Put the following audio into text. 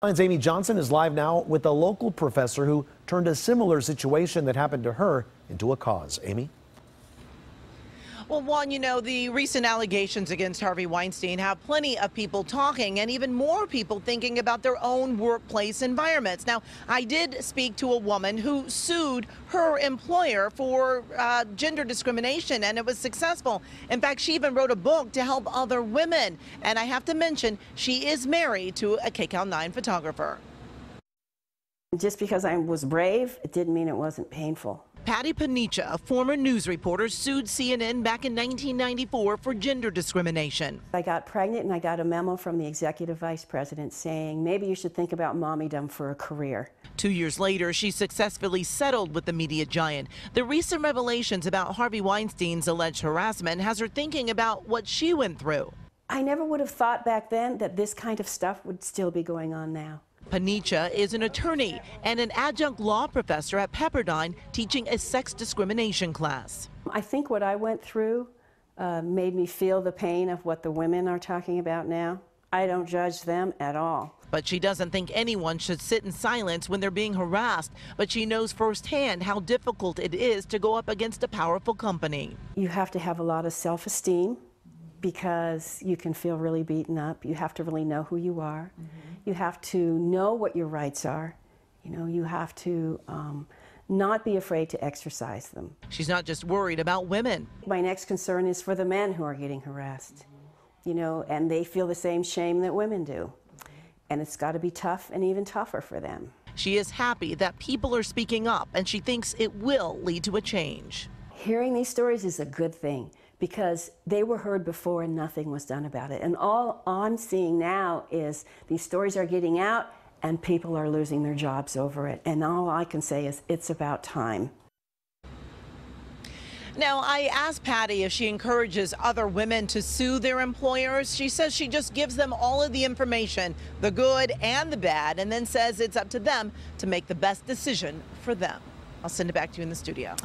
Amy Johnson is live now with a local professor who turned a similar situation that happened to her into a cause. Amy? Well, Juan, you know, the recent allegations against Harvey Weinstein have plenty of people talking and even more people thinking about their own workplace environments. Now, I did speak to a woman who sued her employer for gender discrimination, and it was successful. In fact, she even wrote a book to help other women. And I have to mention, she is married to a KCAL 9 photographer. Just because I was brave, it didn't mean it wasn't painful. Patti Paniccia, a former news reporter, sued CNN back in 1994 for gender discrimination. I got pregnant and I got a memo from the executive vice president saying, maybe you should think about mommydom for a career. 2 years later, she successfully settled with the media giant. The recent revelations about Harvey Weinstein's alleged harassment has her thinking about what she went through. I never would have thought back then that this kind of stuff would still be going on now. Paniccia is an attorney and an adjunct law professor at Pepperdine teaching a sex discrimination class. I think what I went through made me feel the pain of what the women are talking about now. I don't judge them at all. But she doesn't think anyone should sit in silence when they're being harassed. But she knows firsthand how difficult it is to go up against a powerful company. You have to have a lot of self-esteem, because you can feel really beaten up. You have to really know who you are. You have to know what your rights are. You know, you have to not be afraid to exercise them. She's not just worried about women. My next concern is for the men who are getting harassed, you know, and they feel the same shame that women do. And it's got to be tough and even tougher for them. She is happy that people are speaking up, and she thinks it will lead to a change. Hearing these stories is a good thing, because they were heard before and nothing was done about it. And all I'm seeing now is these stories are getting out and people are losing their jobs over it. And all I can say is it's about time. Now, I asked Patti if she encourages other women to sue their employers. She says she just gives them all of the information, the good and the bad, and then says it's up to them to make the best decision for them. I'll send it back to you in the studio.